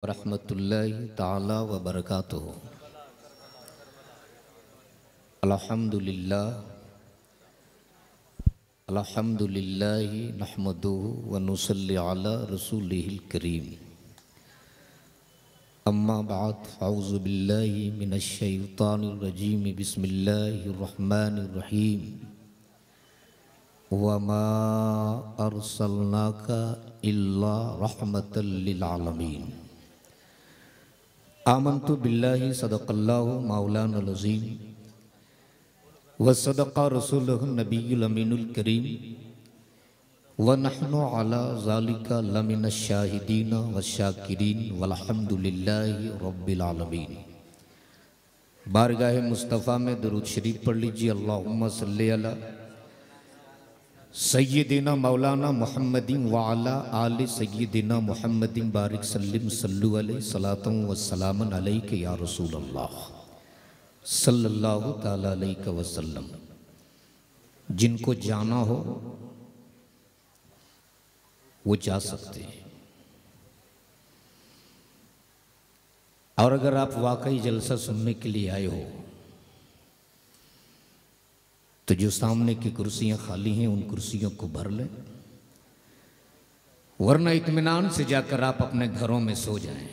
रहमतुल्लाहि ताला व बरकातुहू। अल्हम्दुलिल्लाह अल्हम्दुलिल्लाहि नहमदुहु व नुसल्ली अला रसूलिहिल करीम। अम्मा बाद फ़अऊज़ु बिल्लाहि मिनश शैतानिर रजीम। बिस्मिल्लाहिर रहमानिर रहीम। व मा अर्सलनाका इल्ला रहमतल लिल आलमीन। आमन्तु बिल्लाहि सदक़ल्लाहु मौलाना अज़ीम व सदक़ा रसूलुहु नबियुल अमीनुल करीम व नहनु अला ज़ालिका लमिनश शाहिदीन व शाकिरीन वल्हम्दुलिल्लाहि रब्बिल आलमीन। बारगाह मुस्तफ़ा में दरूद शरीफ पढ़ लीजिए। अल्लाहुम्मा सल्ली अला सय्यिदिना मौलाना मुहम्मदिन व अला आलि सय्यिदिना मुहम्मदिन बारिक सल्लिम सल्लु अलैहि सलातन व सलामन अलैका या रसूल अल्लाह सल्लल्लाहु ताला अलैहि वसल्लम। जिनको जाना हो वो जा सकते हैं, और अगर आप वाकई जलसा सुनने के लिए आए हो तो जो सामने की कुर्सियां खाली हैं उन कुर्सियों को भर लें, वरना इत्मीनान से जाकर आप अपने घरों में सो जाएं।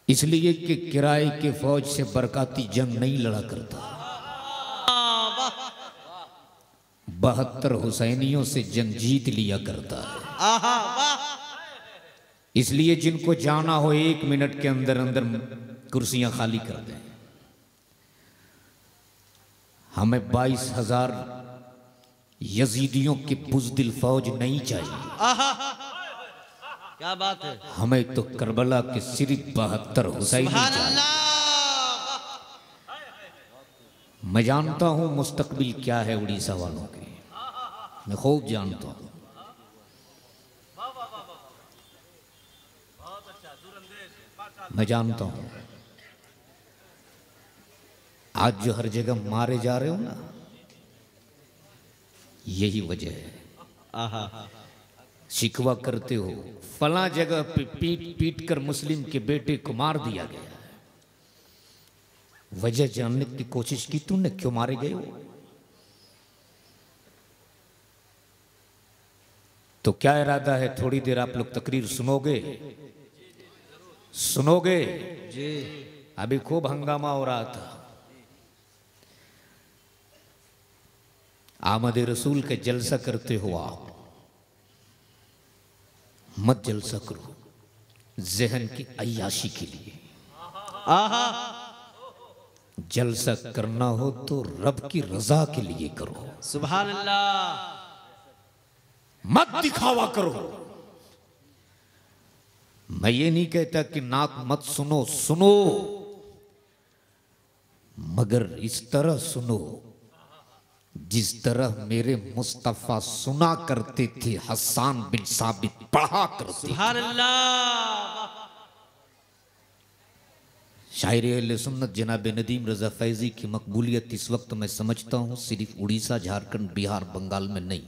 इसलिए कि किराए के फौज से बरकाती जंग नहीं लड़ा करता, 72 हुसैनियों से जंग जीत लिया करता है। इसलिए जिनको जाना हो 1 मिनट के अंदर अंदर कुर्सियां खाली कर दें। हमें 22,000 यजीदियों की बुज़दिल फौज नहीं चाहिए। क्या बात है। हमें तो करबला के सिर्फ 72 हुसैनी चाहिए। मैं जानता हूं मुस्तकबिल क्या है उड़ीसा वालों की, मैं खूब जानता हूं। मैं जानता हूं आज जो हर जगह मारे जा रहे हो ना, यही वजह है। शिकवा करते हो फला जगह पे पीट पीट कर मुस्लिम के बेटे को मार दिया गया है। वजह जानने की कोशिश की तुमने, क्यों मारे गए हो? तो क्या इरादा है? थोड़ी देर आप लोग तकरीर सुनोगे? सुनोगे जी। अभी खूब हंगामा हो रहा था। आमद रसूल के जलसा करते हो आप, मत जलसा करो जहन की अय्याशी के लिए। जलसा करना हो तो रब की रजा के लिए करो। सुभान अल्लाह। मत दिखावा करो। मैं ये नहीं कहता कि नाक मत सुनो, सुनो, मगर इस तरह सुनो जिस तरह मेरे मुस्तफा सुना करते थे, हसन बिन साबित पढ़ा करते। सुभान अल्लाह। शायर अहले सुन्नत जनाब नदीम रजा फैजी की मकबूलियत इस वक्त मैं समझता हूँ सिर्फ उड़ीसा, झारखंड, बिहार, बंगाल में नहीं,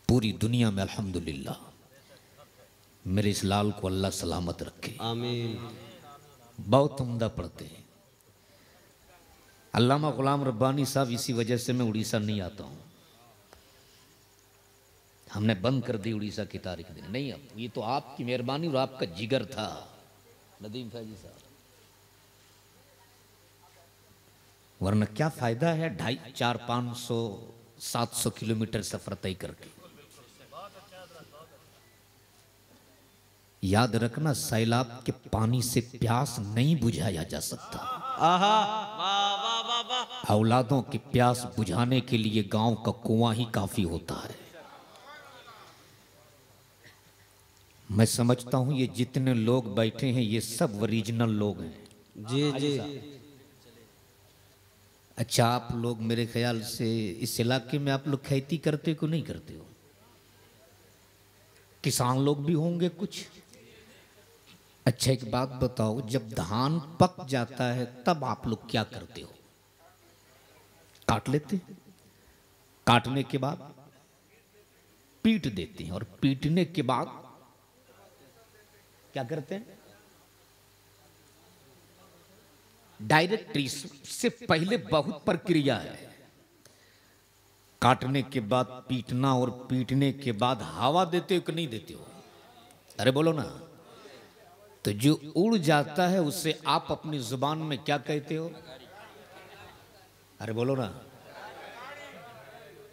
पूरी दुनिया में अल्हम्दुलिल्लाह। मेरे इस लाल को अल्लाह सलामत रखे, आमीन। बहुत उम्दा पढ़ते हैं। अल्लामा गुलाम रब्बानी साहब, इसी वजह से मैं उड़ीसा नहीं आता हूँ। हमने बंद कर दी उड़ीसा की तारीख देने। नहीं, अब ये तो आपकी मेहरबानी और आपका जिगर था नदीम फैजी साहब, वरना क्या फायदा है 250, 400, 500, 700 किलोमीटर सफर तय करके। याद रखना, सैलाब के पानी से प्यास नहीं बुझाया जा सकता। औलादों की प्यास बुझाने के लिए गांव का कुआं ही काफी होता है। मैं समझता हूं ये जितने लोग बैठे हैं ये सब ओरिजिनल लोग हैं। जी जी। अच्छा, आप लोग मेरे ख्याल से इस इलाके में आप लोग खेती करते को नहीं करते हो? किसान लोग भी होंगे कुछ। अच्छा, एक बात बताओ, जब धान पक जाता है तब आप लोग क्या करते हो? काट लेते, काटने के बाद पीट देते हैं, और पीटने के बाद क्या करते हैं? डायरेक्टरी से पहले बहुत प्रक्रिया है। काटने के बाद पीटना और पीटने के बाद हवा देते हो कि नहीं देते हो? अरे बोलो ना। तो जो उड़ जाता है उसे आप अपनी जुबान में क्या कहते हो? अरे बोलो ना।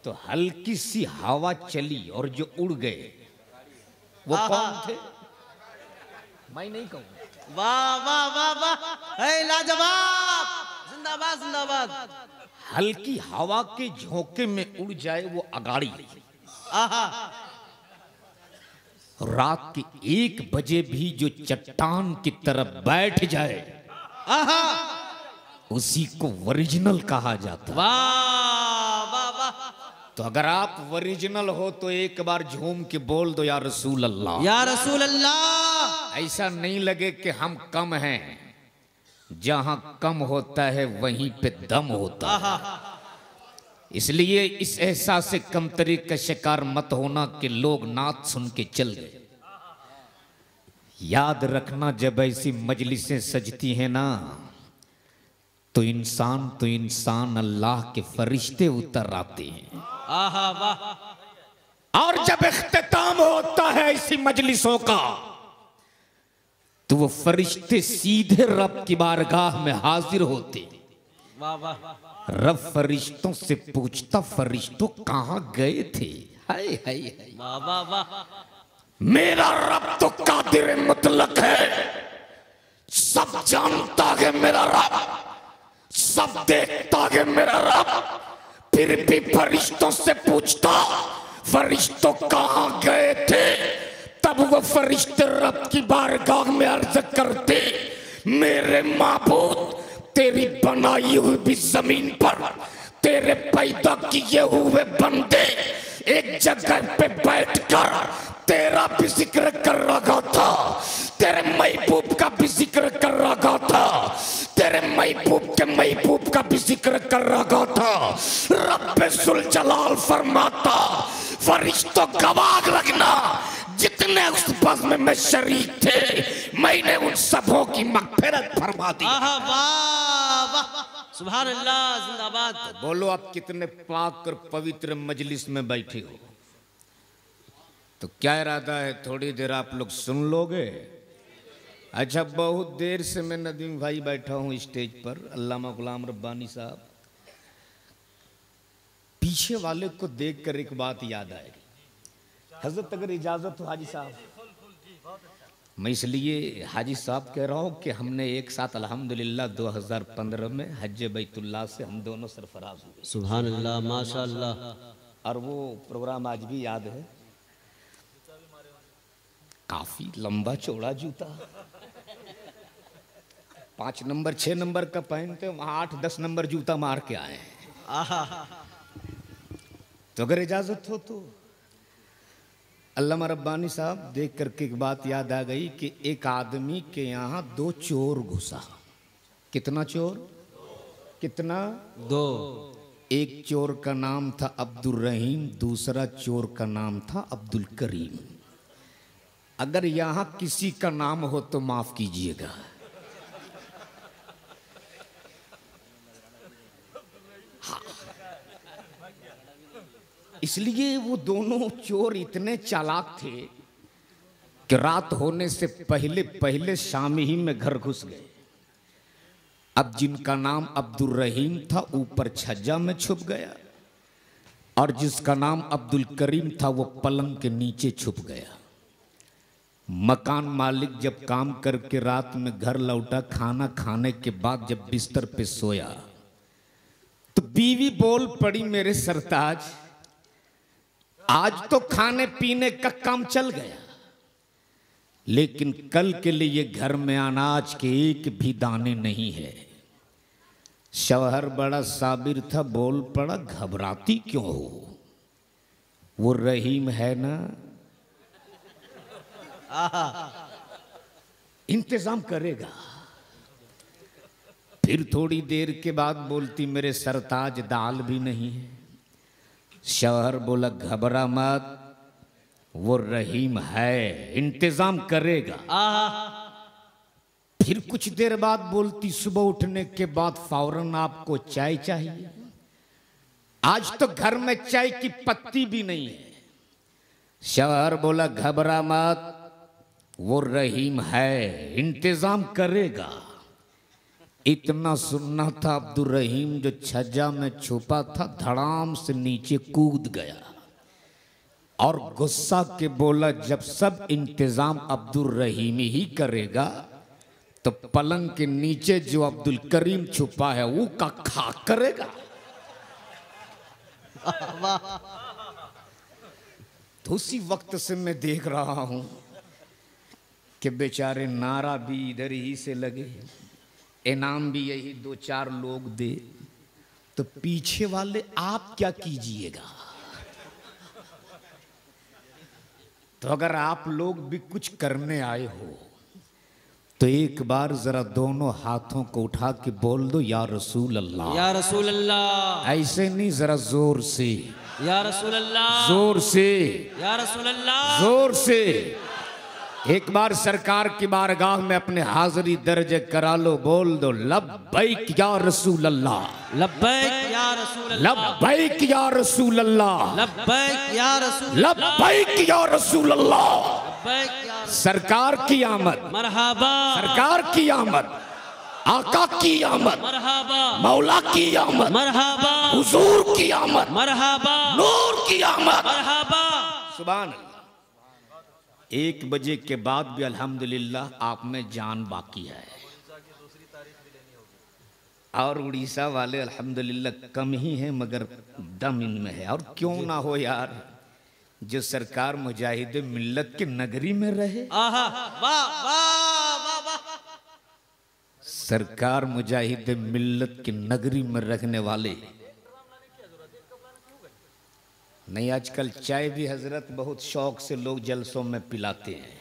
तो हल्की सी हवा चली और जो उड़ गए वो कौन थे? मैं नहीं कहूं। वाह वाह वाह वाह, है लाजवाब, जिंदाबाद जिंदाबाद। हल्की हवा के झोंके में उड़ जाए वो अगाड़ी। आहा, रात के 1 बजे भी जो चट्टान की तरफ बैठ जाए, आहा, उसी को ओरिजिनल कहा जाता है। वाह वाह वाह। तो अगर आप ओरिजिनल हो तो एक बार झूम के बोल दो या रसूल अल्लाह। या रसूल अल्लाह। ऐसा नहीं लगे कि हम कम हैं। जहां कम होता है वहीं पे दम होता है। इसलिए इस एहसास से कमतरी का शिकार मत होना कि लोग नात सुन के चल गए। याद रखना, जब ऐसी मजलिसें सजती हैं ना, तो इंसान अल्लाह के फरिश्ते उतर आते हैं। आहा वाह। और जब इख्तिताम होता है ऐसी मजलिसों का, तो वो फरिश्ते सीधे रब की बारगाह में हाजिर होते। वाह वाह। रब फरिश्तों से पूछता, फरिश्तों कहां गए थे? हाय हाय हाय। वाह वाह वाह। मेरा रब तो कादिर मुतलक है, सब जानता है मेरा रब, सब देखता है मेरा रब। फिर भी फरिश्तों से पूछता, फरिश्तों कहां गए थे? तब वो फरिश्ते रब की बारगाह में अर्ज करते, मेरे माबूद, तेरी बनाई हुई भी जमीन पर तेरे पैदा किए हुए बंदे एक जगह पे बैठकर तेरा भी जिक्र कर रहा था, तेरे महबूब का भी जिक्र कर रहा था, तेरे महबूब के महबूब का भी जिक्र कर रहा था। रब्बे जुल जलाल फरमाता, फरिश्तों गवाह रखना, जितने उस बज़्म में शरीक थे, मैंने उन सबों की मग़फ़िरत फरमा दी। आहा वाह वाह, सुभान अल्लाह, जिंदाबाद। तो बोलो, आप कितने पाक और पवित्र मजलिस में बैठे हो। तो क्या इरादा है, थोड़ी देर आप लोग सुन लोगे? अच्छा, बहुत देर से मैं नदीम भाई बैठा हूँ स्टेज पर, अल्लामा गुलाम रब्बानी साहब। पीछे वाले को देखकर एक बात याद आएगी। हजरत अगर इजाजत हो हाजी साहब, मैं इसलिए हाजी साहब कह रहा हूँ कि हमने एक साथ अल्हम्दुलिल्लाह 2015 में हज बैतुल्लाह से हम दोनों सरफराज हुए। सुभान अल्लाह, माशाअल्लाह। और वो प्रोग्राम आज भी याद है। काफी लंबा चौड़ा जूता, 5 नंबर 6 नंबर का पहनते, वहां 8-10 नंबर जूता मार के आए। तो अगर इजाजत हो तो अल्लामा रब्बानी साहब देख करके एक बात याद आ गई कि एक आदमी के यहाँ 2 चोर घुसा। कितना चोर? कितना? 2। एक चोर का नाम था अब्दुल रहीम, दूसरा चोर का नाम था अब्दुल करीम। अगर यहाँ किसी का नाम हो तो माफ कीजिएगा। हाँ। इसलिए वो दोनों चोर इतने चालाक थे कि रात होने से पहले पहले शाम ही में घर घुस गए। अब जिनका नाम अब्दुल रहीम था ऊपर छज्जा में छुप गया, और जिसका नाम अब्दुल करीम था वो पलंग के नीचे छुप गया। मकान मालिक जब काम करके रात में घर लौटा, खाना खाने के बाद जब बिस्तर पे सोया, तो बीवी बोल पड़ी, मेरे सरताज, आज तो खाने पीने का काम चल गया, लेकिन कल के लिए घर में अनाज के एक भी दाने नहीं है। शौहर बड़ा साबिर था, बोल पड़ा, घबराती क्यों हो, वो रहीम है ना, इंतजाम करेगा। फिर थोड़ी देर के बाद बोलती, मेरे सरताज दाल भी नहीं है। शौहर बोला, घबरा मत, वो रहीम है, इंतजाम करेगा। फिर कुछ देर बाद बोलती, सुबह उठने के बाद फौरन आपको चाय चाहिए। आज तो घर में चाय की पत्ती भी नहीं है। शौहर बोला, घबरा मत, वो रहीम है, इंतजाम करेगा। इतना सुनना था, अब्दुल रहीम जो छज्जा में छुपा था धड़ाम से नीचे कूद गया और गुस्सा के बोला, जब सब इंतजाम अब्दुल रहीम ही करेगा तो पलंग के नीचे जो अब्दुल करीम छुपा है वो का खा करेगा। तो उसी वक्त से मैं देख रहा हूं कि बेचारे नारा भी इधर ही से लगे, इनाम भी यही 2-4 लोग दे, तो पीछे वाले आप क्या कीजिएगा? तो अगर आप लोग भी कुछ करने आए हो तो एक बार जरा दोनों हाथों को उठा के बोल दो, या रसूल अल्लाह, या रसूल अल्लाह। ऐसे नहीं, जरा जोर से, या रसूल अल्लाह, जोर से, या रसूल अल्लाह, जोर से। एक बार सरकार की बारगाह में अपने हाजिरी दर्ज करा लो, बोल दो, लब्बैक या रसूल अल्लाह, लब्बैक या रसूल अल्लाह, लब्बैक या रसूल अल्लाह, लब्बैक या रसूल, लब्बैक या रसूल अल्लाह। लब्बैक या सरकार की आमद, मरहबा, सरकार की आमद, आका की आमद, मरहबा, मौला की आमद, मरहबा, हुजूर की आमद, मरहबा, नूर की आमद, मरहबा। सुभान अल्लाह। 1 बजे के बाद भी अल्हम्दुलिल्लाह आप में जान बाकी है। और उड़ीसा वाले अल्हम्दुलिल्लाह कम ही हैं मगर दम इनमें है। और क्यों ना हो यार, जो सरकार मुजाहिद मिल्लत के नगरी में रहे। आहा, वाह वाह वाह वाह। सरकार मुजाहिद मिल्लत की नगरी में रखने वाले नहीं। आजकल चाय भी हजरत बहुत शौक से लोग जलसों में पिलाते हैं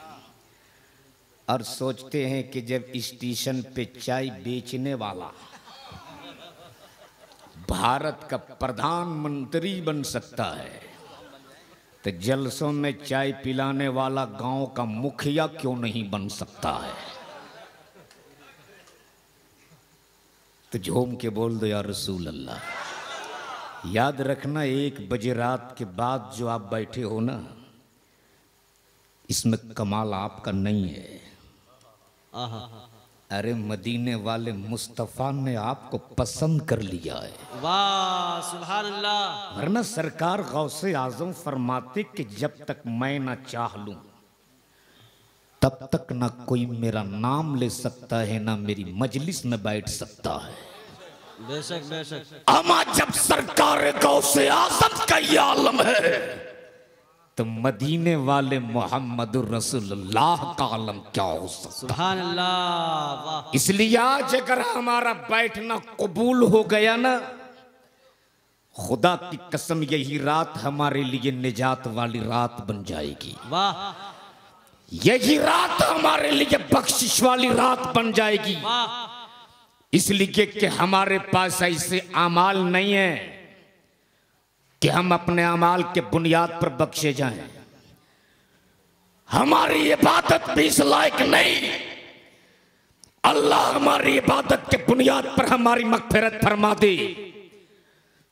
और सोचते हैं कि जब स्टेशन पे चाय बेचने वाला भारत का प्रधानमंत्री बन सकता है तो जलसों में चाय पिलाने वाला गांव का मुखिया क्यों नहीं बन सकता है? तो झूम के बोल दो, या रसूल अल्लाह। याद रखना, 1 बजे रात के बाद जो आप बैठे हो ना, इसमें कमाल आपका नहीं है। अरे मदीने वाले मुस्तफा ने आपको पसंद कर लिया है। वाह, सुभान अल्लाह। वरना सरकार गौसे आजम फरमाते कि जब तक मैं ना चाह लूं तब तक ना कोई मेरा नाम ले सकता है, ना मेरी मजलिस में बैठ सकता है। बेशक बेशक। अमा जब सरकार गौसे आजम का ये आलम है तो मदीने वाले मोहम्मद रसूलुल्लाह का आलम क्या हो सकता? सुभान अल्लाह, वाह। इसलिए आज अगर हमारा बैठना कबूल हो गया ना, खुदा की कसम यही रात हमारे लिए निजात वाली रात बन जाएगी। वाह, यही रात हमारे लिए बख्शिश वाली रात बन जाएगी। वाह। इसलिए कि हमारे पास ऐसे अमाल नहीं है कि हम अपने अमाल के बुनियाद पर बख्शे जाएं। हमारी इबादत भी इस लायक नहीं। अल्लाह हमारी इबादत के बुनियाद पर हमारी मगफिरत फरमा दे।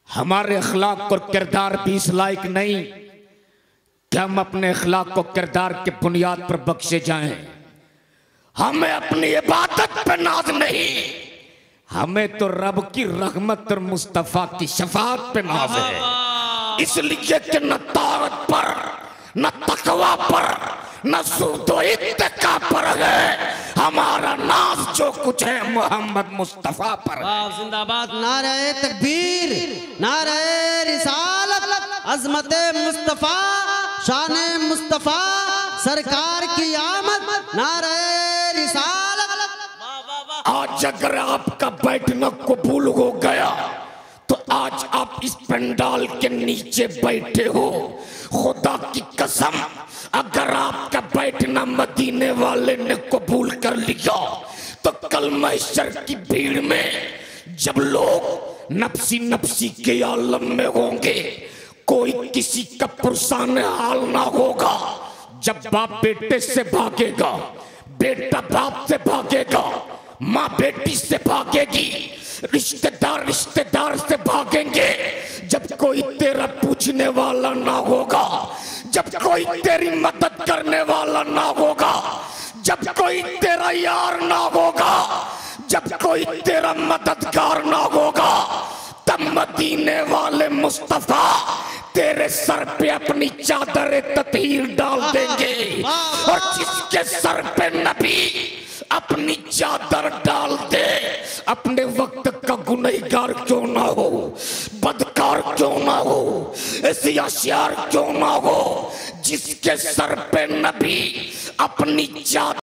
हमारे अखलाक और किरदार भी इस लायक नहीं कि हम अपने अखलाक और किरदार के बुनियाद पर बख्शे जाएं। हमें अपनी इबादत पर नाज नहीं, हमें तो रब की रहमत और मुस्तफा की शफाअत पे नाज है। इसलिए कि न ताकत पर, न तकवा पर, न सूद व इत्तका पर है, हमारा नाज जो कुछ है मोहम्मद मुस्तफा पर है। जिंदाबाद। नारे तकबीर, नारे रिसालत, अजमत मुस्तफा, शान मुस्तफा, सरकार की आमद, नारे रिसालत। आज अगर आपका बैठना कबूल हो गया तो आज आप इस पंडाल के नीचे बैठे हो। खुदा की कसम, अगर आपका बैठना मदीने वाले ने कबूल कर लिया तो कल महशर की भीड़ में जब लोग नफसी नफसी के आलम में होंगे, कोई किसी का पुरसान हाल ना होगा जब बाप बेटे से भागेगा, बेटा बाप से भागेगा, माँ बेटी से भागेगी, रिश्तेदार रिश्तेदार से भागेंगे जब कोई तेरा पूछने वाला ना होगा, जब कोई तेरी मदद करने वाला ना होगा, जब कोई तेरा यार ना होगा, जब कोई तेरा मददगार ना होगा, तब मदीने वाले मुस्तफा तेरे सर पे अपनी चादर ततहीर डाल देंगे। और जिसके सर पे नबी अपनी चादर डाल दे, अपने वक्त का गुनहगार क्यों ना हो, बदकार क्यों ना हो, सियाशियार क्यों ना हो, जिसके सर पे नबी अपनी चादर